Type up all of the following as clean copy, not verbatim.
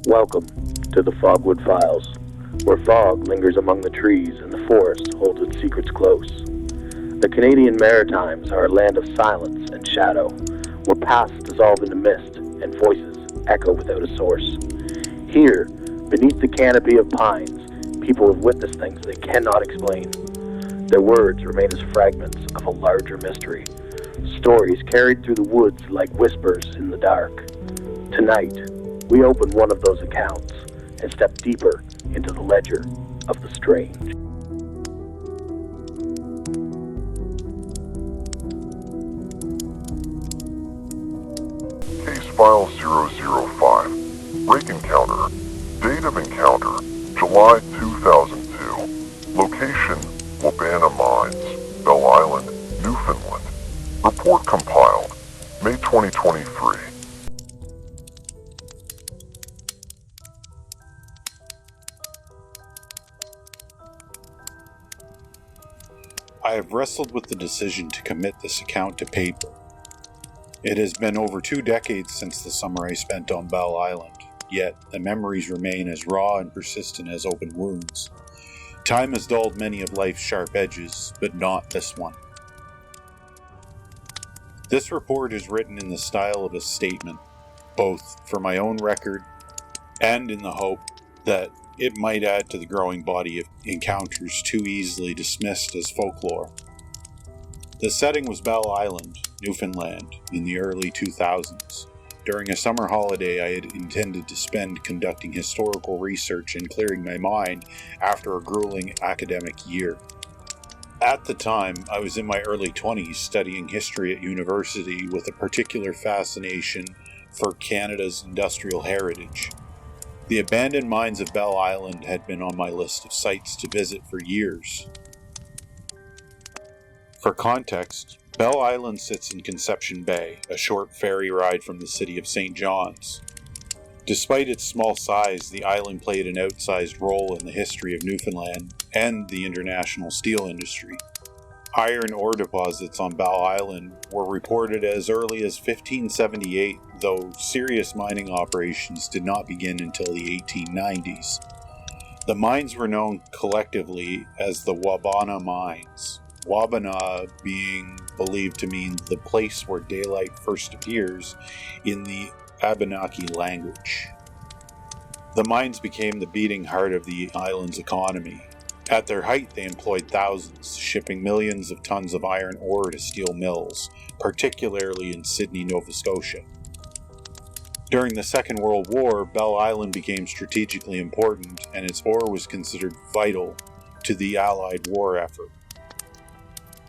Welcome to the Fogwood Files, where fog lingers among the trees and the forest holds its secrets close. The Canadian Maritimes are a land of silence and shadow, where pasts dissolve into mist and voices echo without a source. Here, beneath the canopy of pines, people have witnessed things they cannot explain. Their words remain as fragments of a larger mystery, stories carried through the woods like whispers in the dark. Tonight, we open one of those accounts and step deeper into the ledger of the strange. Case File 005, Rake Encounter. Date of encounter, July 2002. Location, Wabana Mines, Bell Island, Newfoundland. Report compiled, May 2023. I have wrestled with the decision to commit this account to paper. It has been over 2 decades since the summer I spent on Bell Island, yet the memories remain as raw and persistent as open wounds. Time has dulled many of life's sharp edges, but not this one. This report is written in the style of a statement, both for my own record and in the hope that it might add to the growing body of encounters too easily dismissed as folklore. The setting was Bell Island, Newfoundland, in the early 2000s. During a summer holiday I had intended to spend conducting historical research and clearing my mind after a grueling academic year. At the time, I was in my early 20s studying history at university with a particular fascination for Canada's industrial heritage. The abandoned mines of Bell Island had been on my list of sites to visit for years. For context, Bell Island sits in Conception Bay, a short ferry ride from the city of St. John's. Despite its small size, the island played an outsized role in the history of Newfoundland and the international steel industry. Iron ore deposits on Bell Island were reported as early as 1578, though serious mining operations did not begin until the 1890s. The mines were known collectively as the Wabana Mines, Wabana being believed to mean the place where daylight first appears in the Abenaki language. The mines became the beating heart of the island's economy. At their height, they employed thousands, shipping millions of tons of iron ore to steel mills, particularly in Sydney, Nova Scotia. During the Second World War, Bell Island became strategically important, and its ore was considered vital to the Allied war effort.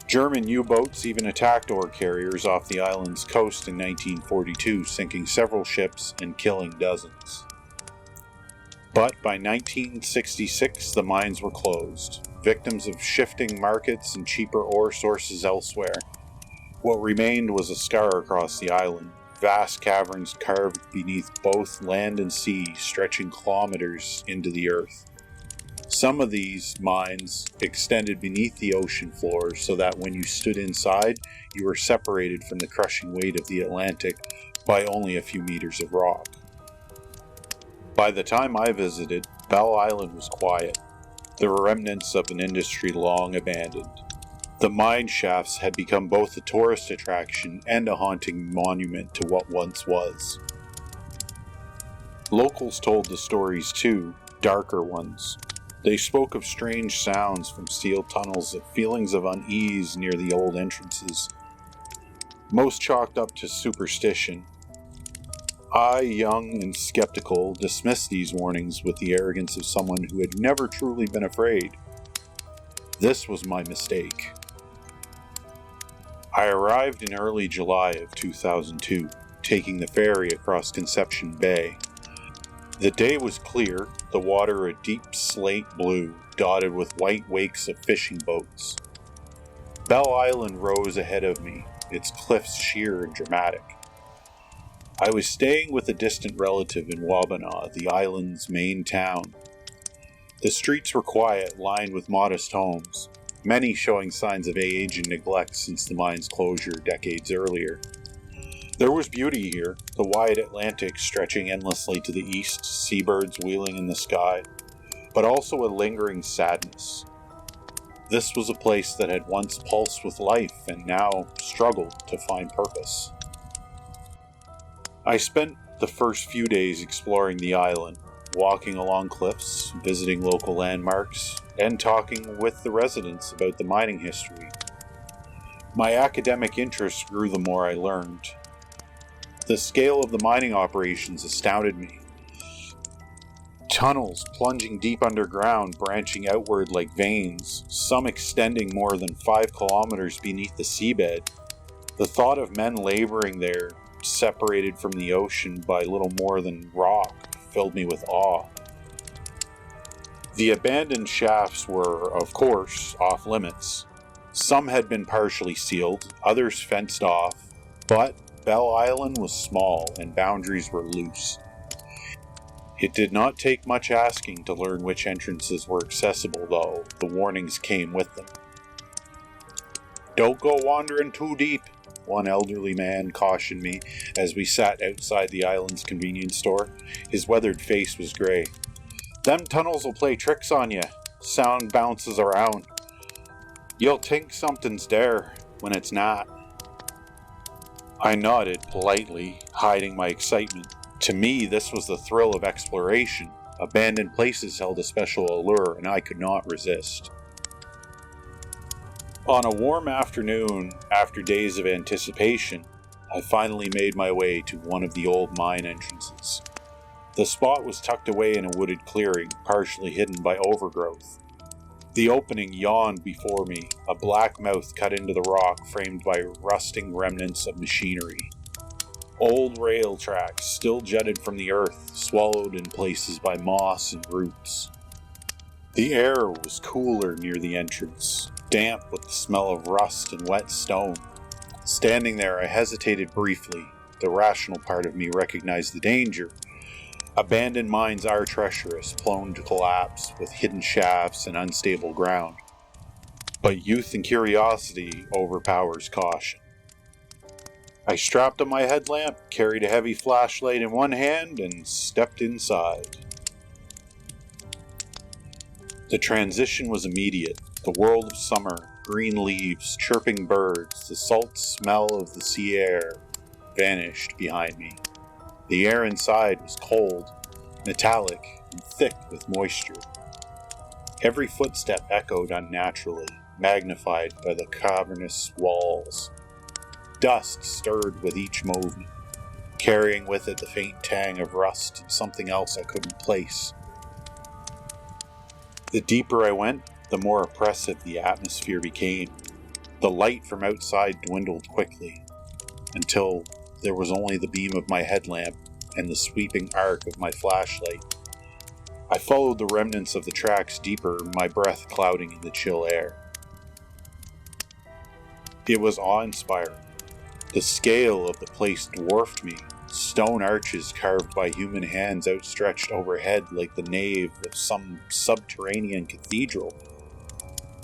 German U-boats even attacked ore carriers off the island's coast in 1942, sinking several ships and killing dozens. But by 1966, the mines were closed, victims of shifting markets and cheaper ore sources elsewhere. What remained was a scar across the island, vast caverns carved beneath both land and sea, stretching kilometers into the earth. Some of these mines extended beneath the ocean floor so that when you stood inside, you were separated from the crushing weight of the Atlantic by only a few meters of rock. By the time I visited, Bell Island was quiet, the remnants of an industry long abandoned. The mine shafts had become both a tourist attraction and a haunting monument to what once was. Locals told the stories too, darker ones. They spoke of strange sounds from steel tunnels, of feelings of unease near the old entrances, most chalked up to superstition. I, young and skeptical, dismissed these warnings with the arrogance of someone who had never truly been afraid. This was my mistake. I arrived in early July of 2002, taking the ferry across Conception Bay. The day was clear, the water a deep slate blue, dotted with white wakes of fishing boats. Bell Island rose ahead of me, its cliffs sheer and dramatic. I was staying with a distant relative in Wabana, the island's main town. The streets were quiet, lined with modest homes, many showing signs of age and neglect since the mine's closure decades earlier. There was beauty here, the wide Atlantic stretching endlessly to the east, seabirds wheeling in the sky, but also a lingering sadness. This was a place that had once pulsed with life and now struggled to find purpose. I spent the first few days exploring the island, walking along cliffs, visiting local landmarks, and talking with the residents about the mining history. My academic interest grew the more I learned. The scale of the mining operations astounded me. Tunnels plunging deep underground, branching outward like veins, some extending more than 5 kilometers beneath the seabed. The thought of men laboring there, separated from the ocean by little more than rock, filled me with awe. The abandoned shafts were, of course, off limits. Some had been partially sealed, others fenced off, but Bell Island was small and boundaries were loose. It did not take much asking to learn which entrances were accessible, though the warnings came with them. "Don't go wandering too deep," one elderly man cautioned me as we sat outside the island's convenience store. His weathered face was gray. "Them tunnels will play tricks on you. Sound bounces around. You'll think something's there when it's not." I nodded politely, hiding my excitement. To me, this was the thrill of exploration. Abandoned places held a special allure, and I could not resist. On a warm afternoon, after days of anticipation, I finally made my way to one of the old mine entrances. The spot was tucked away in a wooded clearing, partially hidden by overgrowth. The opening yawned before me, a black mouth cut into the rock framed by rusting remnants of machinery. Old rail tracks still jutted from the earth, swallowed in places by moss and roots. The air was cooler near the entrance, damp with the smell of rust and wet stone. Standing there, I hesitated briefly. The rational part of me recognized the danger. Abandoned mines are treacherous, prone to collapse, with hidden shafts and unstable ground. But youth and curiosity overpowers caution. I strapped on my headlamp, carried a heavy flashlight in one hand, and stepped inside. The transition was immediate. The world of summer, green leaves, chirping birds, the salt smell of the sea air vanished behind me. The air inside was cold, metallic, and thick with moisture. Every footstep echoed unnaturally, magnified by the cavernous walls. Dust stirred with each movement, carrying with it the faint tang of rust and something else I couldn't place. The deeper I went, the more oppressive the atmosphere became. The light from outside dwindled quickly, until there was only the beam of my headlamp and the sweeping arc of my flashlight. I followed the remnants of the tracks deeper, my breath clouding in the chill air. It was awe-inspiring. The scale of the place dwarfed me, stone arches carved by human hands outstretched overhead like the nave of some subterranean cathedral.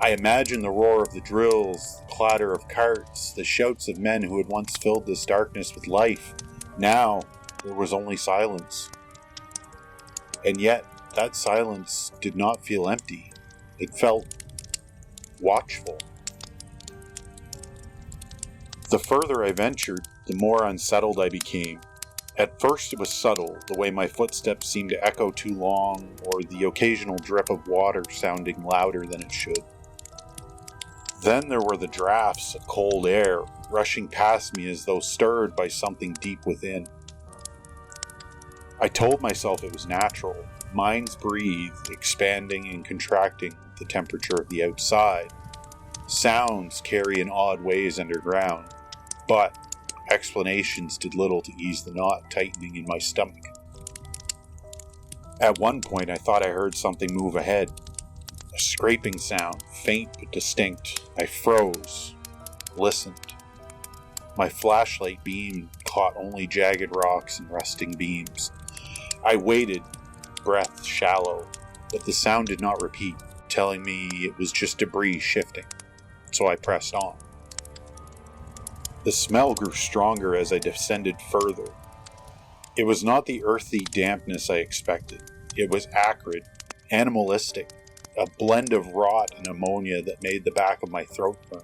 I imagined the roar of the drills, the clatter of carts, the shouts of men who had once filled this darkness with life. Now, there was only silence. And yet, that silence did not feel empty. It felt watchful. The further I ventured, the more unsettled I became. At first it was subtle, the way my footsteps seemed to echo too long, or the occasional drip of water sounding louder than it should. Then there were the drafts of cold air, rushing past me as though stirred by something deep within. I told myself it was natural. Minds breathe, expanding and contracting with the temperature of the outside. Sounds carry in odd ways underground. But explanations did little to ease the knot tightening in my stomach. At one point I thought I heard something move ahead. A scraping sound, faint but distinct. I froze, listened. My flashlight beam caught only jagged rocks and rusting beams. I waited, breath shallow, but the sound did not repeat, telling me it was just debris shifting. So I pressed on. The smell grew stronger as I descended further. It was not the earthy dampness I expected. It was acrid, animalistic, a blend of rot and ammonia that made the back of my throat burn.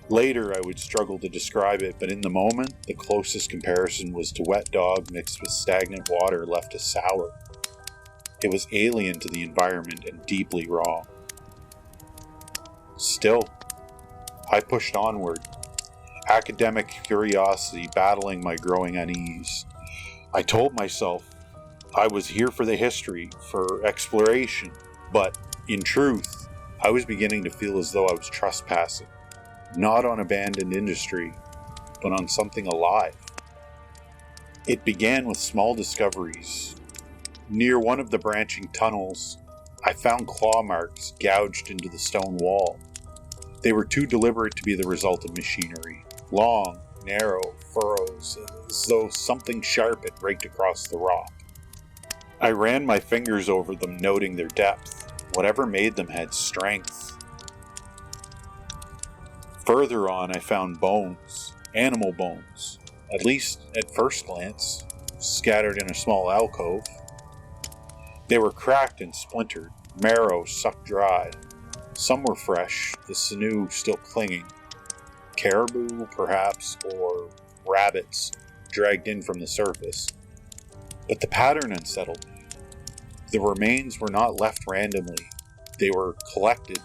Later, I would struggle to describe it, but in the moment, the closest comparison was to wet dog mixed with stagnant water left as sour. It was alien to the environment and deeply wrong. Still, I pushed onward, academic curiosity battling my growing unease. I told myself I was here for the history, for exploration, but in truth, I was beginning to feel as though I was trespassing, not on abandoned industry, but on something alive. It began with small discoveries. Near one of the branching tunnels, I found claw marks gouged into the stone wall. They were too deliberate to be the result of machinery. Long, narrow furrows, as though something sharp had raked across the rock. I ran my fingers over them, noting their depth. Whatever made them had strength. Further on, I found bones, animal bones, at least at first glance, scattered in a small alcove. They were cracked and splintered, marrow sucked dry. Some were fresh, the sinew still clinging. Caribou, perhaps, or rabbits dragged in from the surface. But the pattern unsettled me. The remains were not left randomly. They were collected,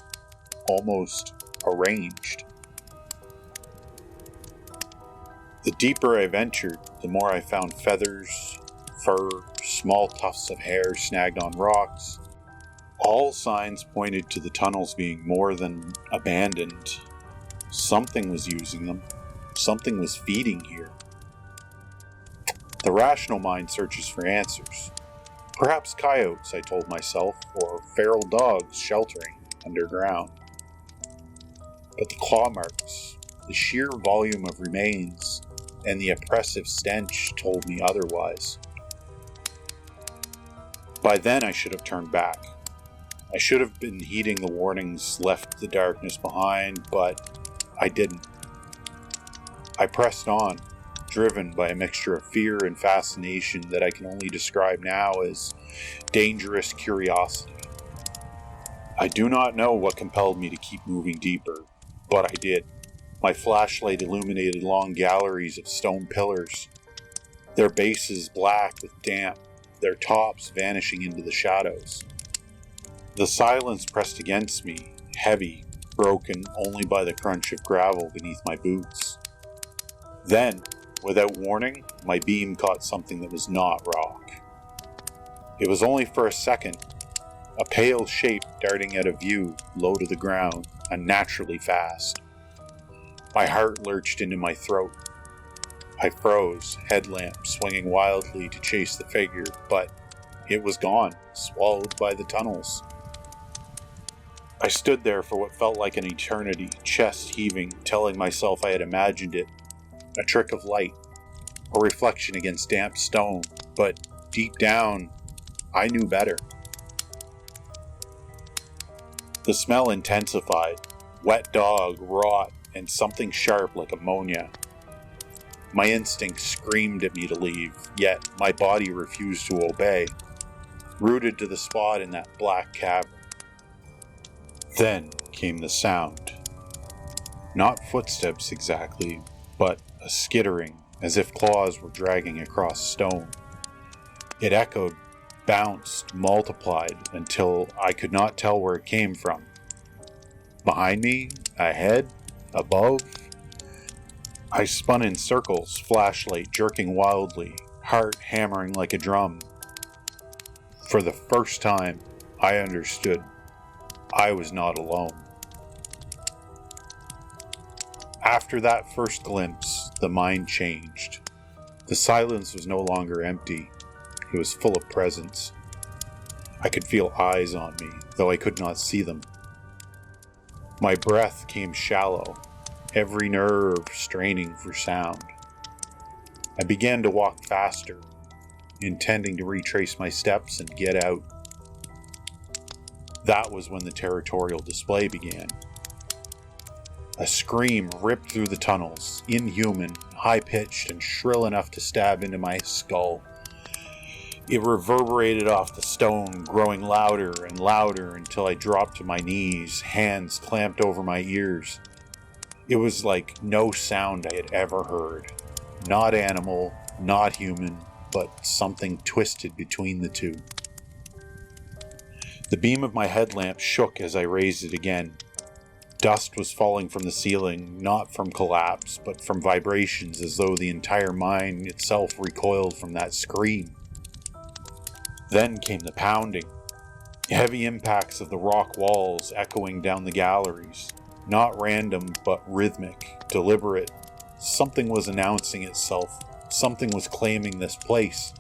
almost arranged. The deeper I ventured, the more I found feathers, fur, small tufts of hair snagged on rocks. All signs pointed to the tunnels being more than abandoned. Something was using them. Something was feeding here. The rational mind searches for answers. Perhaps coyotes, I told myself, or feral dogs sheltering underground. But the claw marks, the sheer volume of remains, and the oppressive stench told me otherwise. By then I should have turned back. I should have been heeding the warnings, left the darkness behind, but I didn't. I pressed on, driven by a mixture of fear and fascination that I can only describe now as dangerous curiosity. I do not know what compelled me to keep moving deeper, but I did. My flashlight illuminated long galleries of stone pillars, their bases black with damp, their tops vanishing into the shadows. The silence pressed against me, heavy, broken only by the crunch of gravel beneath my boots. Then, without warning, my beam caught something that was not rock. It was only for a second, a pale shape darting out of view, low to the ground, unnaturally fast. My heart lurched into my throat. I froze, headlamp swinging wildly to chase the figure, but it was gone, swallowed by the tunnels. I stood there for what felt like an eternity, chest heaving, telling myself I had imagined it. A trick of light, a reflection against damp stone, but deep down, I knew better. The smell intensified, wet dog, rot, and something sharp like ammonia. My instinct screamed at me to leave, yet my body refused to obey, rooted to the spot in that black cavern. Then came the sound. Not footsteps exactly, but a skittering, as if claws were dragging across stone. It echoed, bounced, multiplied, until I could not tell where it came from. Behind me, ahead, above. I spun in circles, flashlight jerking wildly, heart hammering like a drum. For the first time, I understood. I was not alone. After that first glimpse, the mind changed. The silence was no longer empty. It was full of presence. I could feel eyes on me, though I could not see them. My breath came shallow, every nerve straining for sound. I began to walk faster, intending to retrace my steps and get out. That was when the territorial display began. A scream ripped through the tunnels, inhuman, high-pitched, and shrill enough to stab into my skull. It reverberated off the stone, growing louder and louder until I dropped to my knees, hands clamped over my ears. It was like no sound I had ever heard. Not animal, not human, but something twisted between the two. The beam of my headlamp shook as I raised it again. Dust was falling from the ceiling, not from collapse, but from vibrations, as though the entire mine itself recoiled from that scream. Then came the pounding. Heavy impacts of the rock walls echoing down the galleries. Not random, but rhythmic, deliberate. Something was announcing itself. Something was claiming this place.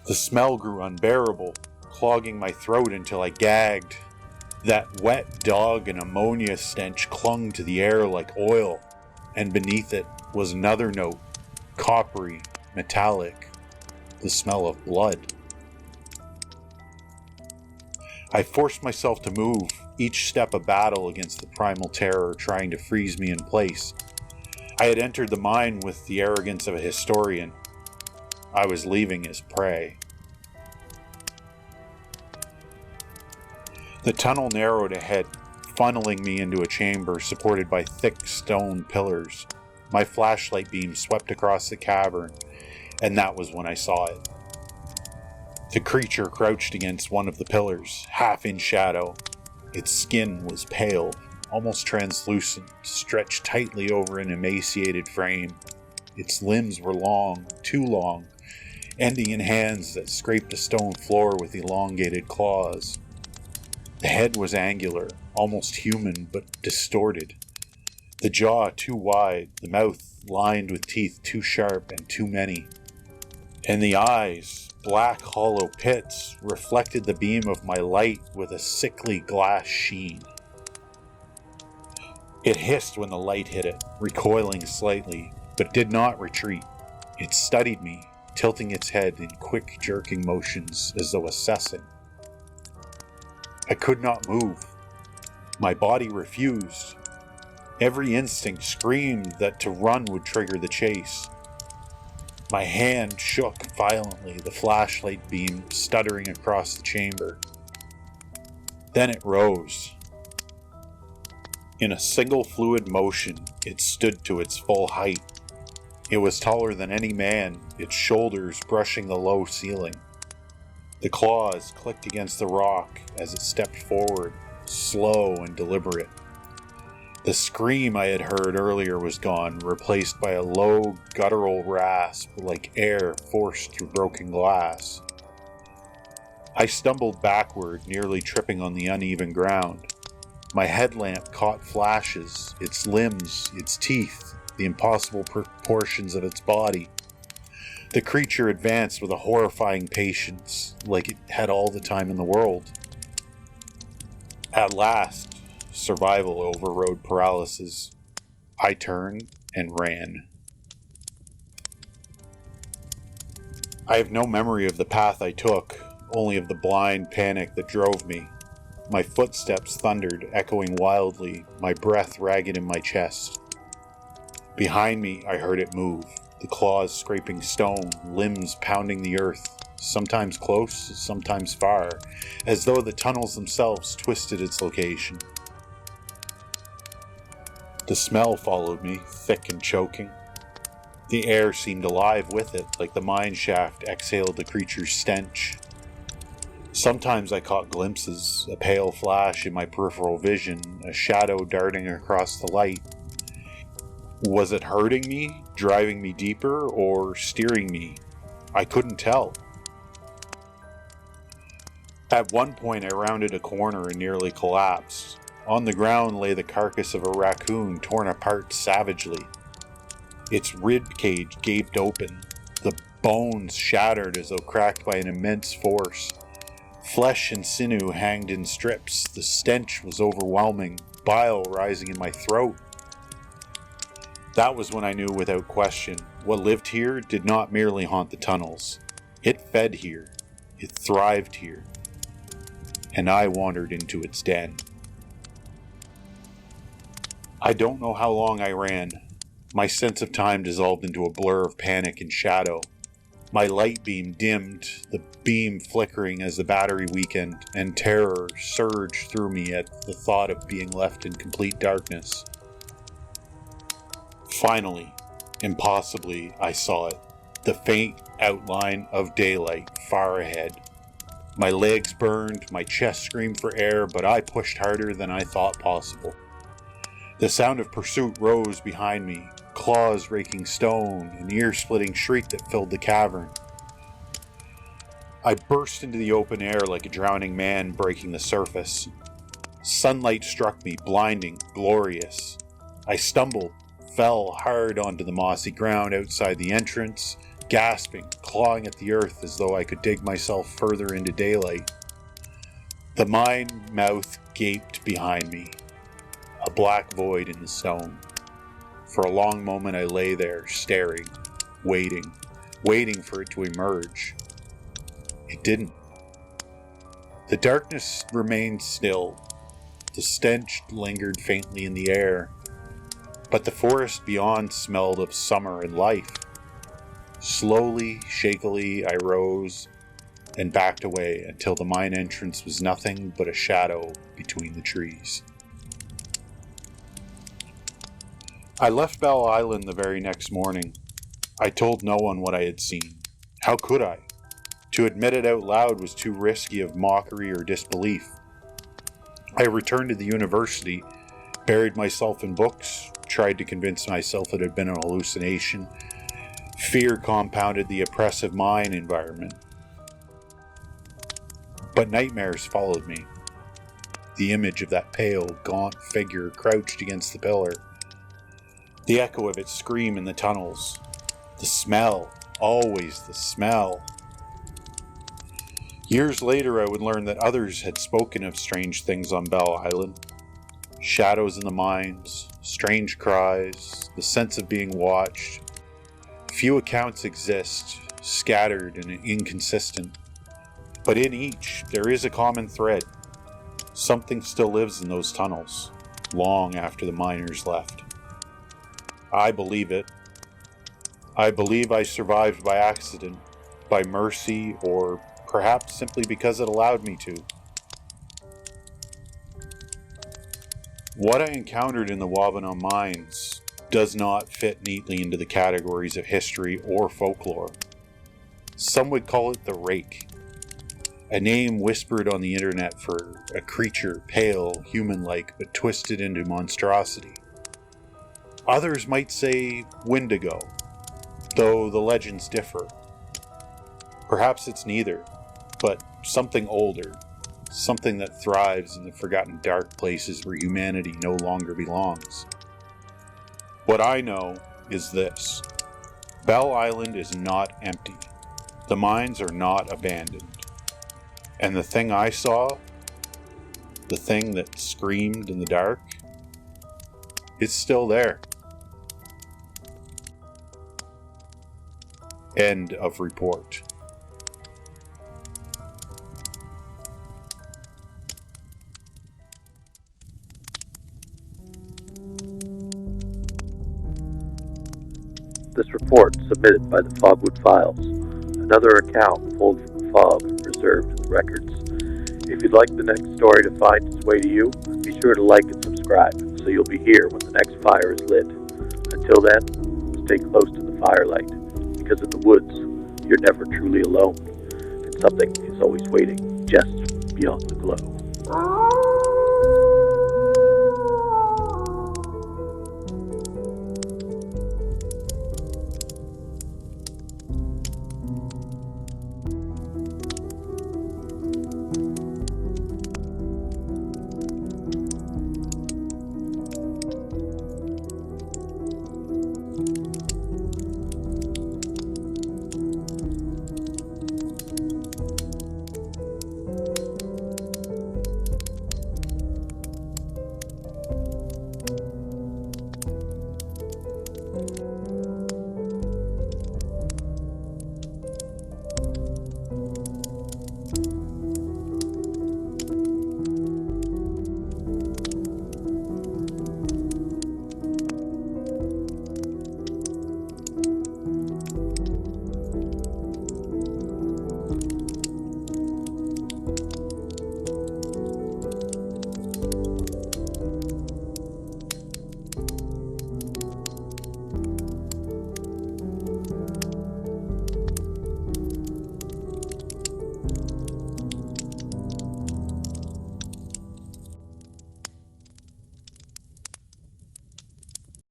The smell grew unbearable, clogging my throat until I gagged. That wet dog and ammonia stench clung to the air like oil, and beneath it was another note, coppery, metallic, the smell of blood. I forced myself to move, each step a battle against the primal terror trying to freeze me in place. I had entered the mine with the arrogance of a historian. I was leaving as prey. The tunnel narrowed ahead, funneling me into a chamber supported by thick stone pillars. My flashlight beam swept across the cavern, and that was when I saw it. The creature crouched against one of the pillars, half in shadow. Its skin was pale, almost translucent, stretched tightly over an emaciated frame. Its limbs were long, too long, ending in hands that scraped the stone floor with elongated claws. The head was angular, almost human, but distorted. The jaw too wide, the mouth lined with teeth too sharp and too many. And the eyes, black hollow pits, reflected the beam of my light with a sickly glass sheen. It hissed when the light hit it, recoiling slightly, but did not retreat. It studied me, tilting its head in quick jerking motions as though assessing. I could not move. My body refused. Every instinct screamed that to run would trigger the chase. My hand shook violently, the flashlight beam stuttering across the chamber. Then it rose. In a single fluid motion, it stood to its full height. It was taller than any man, its shoulders brushing the low ceiling. The claws clicked against the rock as it stepped forward, slow and deliberate. The scream I had heard earlier was gone, replaced by a low, guttural rasp like air forced through broken glass. I stumbled backward, nearly tripping on the uneven ground. My headlamp caught flashes, its limbs, its teeth, the impossible proportions of its body. The creature advanced with a horrifying patience, like it had all the time in the world. At last, survival overrode paralysis. I turned and ran. I have no memory of the path I took, only of the blind panic that drove me. My footsteps thundered, echoing wildly, my breath ragged in my chest. Behind me, I heard it move. The claws scraping stone, limbs pounding the earth, sometimes close, sometimes far, as though the tunnels themselves twisted its location. The smell followed me, thick and choking. The air seemed alive with it, like the mine shaft exhaled the creature's stench. Sometimes I caught glimpses, a pale flash in my peripheral vision, a shadow darting across the light. Was it hurting me, driving me deeper, or steering me? I couldn't tell. At one point I rounded a corner and nearly collapsed. On the ground lay the carcass of a raccoon torn apart savagely. Its rib cage gaped open, the bones shattered as though cracked by an immense force. Flesh and sinew hanged in strips, the stench was overwhelming, bile rising in my throat. That was when I knew without question, what lived here did not merely haunt the tunnels. It fed here, it thrived here, and I wandered into its den. I don't know how long I ran. My sense of time dissolved into a blur of panic and shadow. My light beam dimmed, the beam flickering as the battery weakened, and terror surged through me at the thought of being left in complete darkness. Finally, impossibly, I saw it. The faint outline of daylight far ahead. My legs burned, my chest screamed for air, but I pushed harder than I thought possible. The sound of pursuit rose behind me, claws raking stone, an ear-splitting shriek that filled the cavern. I burst into the open air like a drowning man breaking the surface. Sunlight struck me, blinding, glorious. I stumbled, fell hard onto the mossy ground outside the entrance, gasping, clawing at the earth as though I could dig myself further into daylight. The mine mouth gaped behind me, a black void in the stone. For a long moment I lay there, staring, waiting for it to emerge. It didn't. The darkness remained still. The stench lingered faintly in the air, but the forest beyond smelled of summer and life. Slowly, shakily, I rose and backed away until the mine entrance was nothing but a shadow between the trees. I left Bell Island the very next morning. I told no one what I had seen. How could I? To admit it out loud was too risky of mockery or disbelief. I returned to the university, buried myself in books, tried to convince myself it had been a hallucination. Fear compounded the oppressive mine environment. But nightmares followed me. The image of that pale, gaunt figure crouched against the pillar. The echo of its scream in the tunnels. The smell. Always the smell. Years later, I would learn that others had spoken of strange things on Bell Island. Shadows in the mines, strange cries, the sense of being watched. Few accounts exist, scattered and inconsistent. But in each, there is a common thread. Something still lives in those tunnels, long after the miners left. I believe it. I believe I survived by accident, by mercy, or perhaps simply because it allowed me to. What I encountered in the Wabana mines does not fit neatly into the categories of history or folklore. Some would call it the Rake, a name whispered on the internet for a creature pale, human-like, but twisted into monstrosity. Others might say Wendigo, though the legends differ. Perhaps it's neither, but something older, something that thrives in the forgotten dark places where humanity no longer belongs. What I know is this: Bell Island is not empty. The mines are not abandoned. And the thing I saw, the thing that screamed in the dark, it's still there. End of report. This report submitted by the Fogwood Files. Another account pulled from the fog and preserved in the records. If you'd like the next story to find its way to you, be sure to like and subscribe so you'll be here when the next fire is lit. Until then, stay close to the firelight, because in the woods, you're never truly alone, and something is always waiting just beyond the glow.